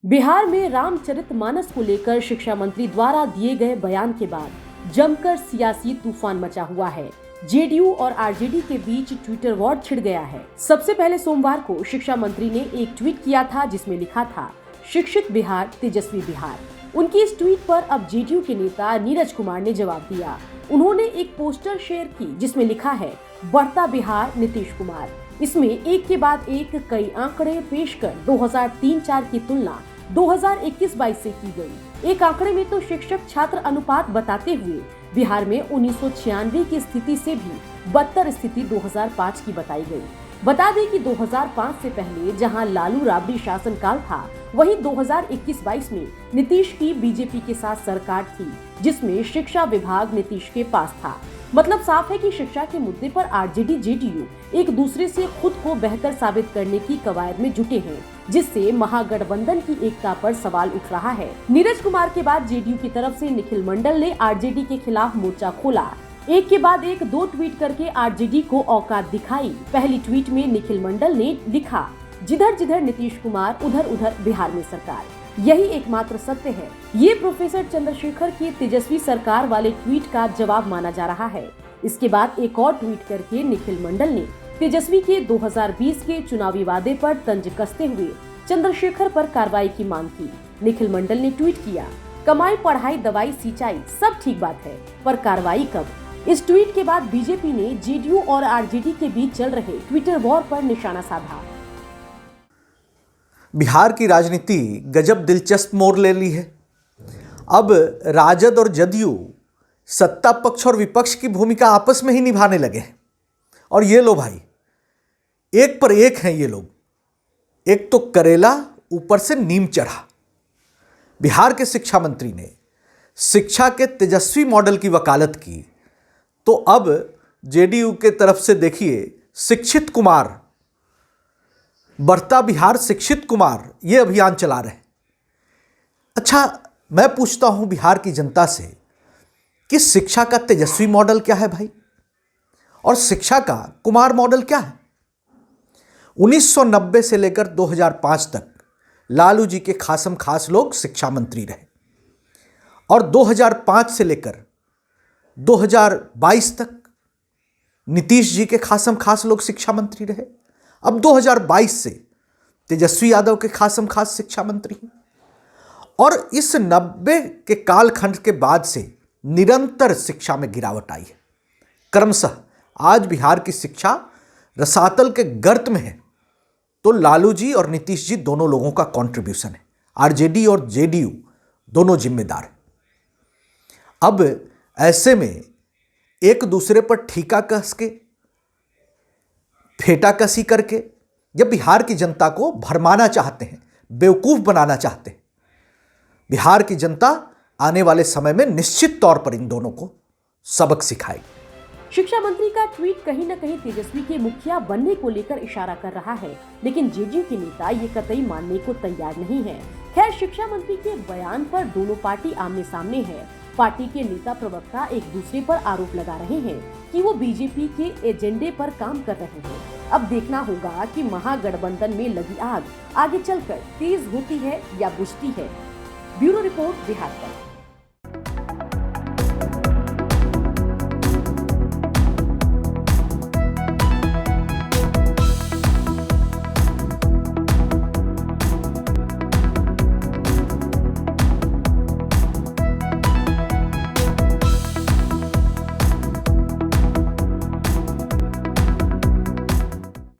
बिहार में रामचरितमानस को लेकर शिक्षा मंत्री द्वारा दिए गए बयान के बाद जमकर सियासी तूफान मचा हुआ है। जेडीयू और आरजेडी के बीच ट्विटर वॉर छिड़ गया है। सबसे पहले सोमवार को शिक्षा मंत्री ने एक ट्वीट किया था जिसमें लिखा था, शिक्षित बिहार तेजस्वी बिहार। उनकी इस ट्वीट पर अब जेडीयू के नेता नीरज कुमार ने जवाब दिया। उन्होंने एक पोस्टर शेयर की जिसमें लिखा है, बढ़ता बिहार नीतीश कुमार। इसमें एक के बाद एक कई आंकड़े पेश कर 2003-04 की तुलना 2021-22 से की गई। एक आंकड़े में तो शिक्षक छात्र अनुपात बताते हुए बिहार में 1996 की स्थिति से भी बदतर स्थिति 2005 की बताई गई। बता दें कि 2005 से पहले जहां लालू राबड़ी शासनकाल था, वहीं 2021-22 में नीतीश की बीजेपी के साथ सरकार थी, जिसमें शिक्षा विभाग नीतीश के पास था। मतलब साफ है कि शिक्षा के मुद्दे पर आरजेडी जेडीयू एक दूसरे से खुद को बेहतर साबित करने की कवायद में जुटे हैं, जिससे महागठबंधन की एकता पर सवाल उठ रहा है। नीरज कुमार के बाद जेडीयू की तरफ से निखिल मंडल ने आरजेडी के खिलाफ मोर्चा खोला। एक के बाद एक दो ट्वीट करके आरजेडी को औकात दिखाई। पहली ट्वीट में निखिल मंडल ने लिखा, जिधर जिधर नीतीश कुमार उधर उधर बिहार में सरकार, यही एकमात्र सत्य है। ये प्रोफेसर चंद्रशेखर की तेजस्वी सरकार वाले ट्वीट का जवाब माना जा रहा है। इसके बाद एक और ट्वीट करके निखिल मंडल ने तेजस्वी के 2020 के चुनावी वादे पर तंज कसते हुए चंद्रशेखर पर कार्रवाई की मांग की। निखिल मंडल ने ट्वीट किया, कमाई पढ़ाई दवाई सिंचाई सब ठीक बात है, पर कार्रवाई कब। इस ट्वीट के बाद बीजेपी ने जेडीयू और आरजेडी के बीच चल रहे ट्विटर वॉर पर निशाना साधा। बिहार की राजनीति गजब दिलचस्प मोड़ ले ली है। अब राजद और जदयू सत्ता पक्ष और विपक्ष की भूमिका आपस में ही निभाने लगे हैं। और ये लो भाई, एक पर एक हैं ये लोग। एक तो करेला ऊपर से नीम चढ़ा। बिहार के शिक्षा मंत्री ने शिक्षा के तेजस्वी मॉडल की वकालत की, तो अब जेडीयू के तरफ से देखिए शिक्षित कुमार, बढ़ता बिहार शिक्षित कुमार, ये अभियान चला रहे हैं। अच्छा, मैं पूछता हूं बिहार की जनता से कि शिक्षा का तेजस्वी मॉडल क्या है भाई, और शिक्षा का कुमार मॉडल क्या है। 1990 से लेकर 2005 तक लालू जी के खासम खास लोग शिक्षा मंत्री रहे, और 2005 से लेकर 2022 तक नीतीश जी के खासम खास लोग शिक्षा मंत्री रहे। अब 2022 से तेजस्वी यादव के खासम खास शिक्षा मंत्री हैं। और इस 90 के कालखंड के बाद से निरंतर शिक्षा में गिरावट आई है। क्रमशः आज बिहार की शिक्षा रसातल के गर्त में है, तो लालू जी और नीतीश जी दोनों लोगों का कंट्रीब्यूशन है। आरजेडी और जेडीयू दोनों जिम्मेदार हैं। अब ऐसे में एक दूसरे पर ठीका कस के, फेटा कसी करके जब बिहार की जनता को भरमाना चाहते हैं, बेवकूफ बनाना चाहते हैं, बिहार की जनता आने वाले समय में निश्चित तौर पर इन दोनों को सबक सिखाएगी। शिक्षा मंत्री का ट्वीट कहीं न कहीं तेजस्वी के मुखिया बनने को लेकर इशारा कर रहा है, लेकिन जेडीयू के नेता ये कतई मानने को तैयार नहीं है। खैर, शिक्षा मंत्री के बयान पर दोनों पार्टी आमने सामने है। पार्टी के नेता प्रवक्ता एक दूसरे पर आरोप लगा रहे हैं कि वो बीजेपी के एजेंडे पर काम कर रहे हैं। अब देखना होगा कि महागठबंधन में लगी आग आगे चलकर तेज होती है या बुझती है। ब्यूरो रिपोर्ट, बिहार तक।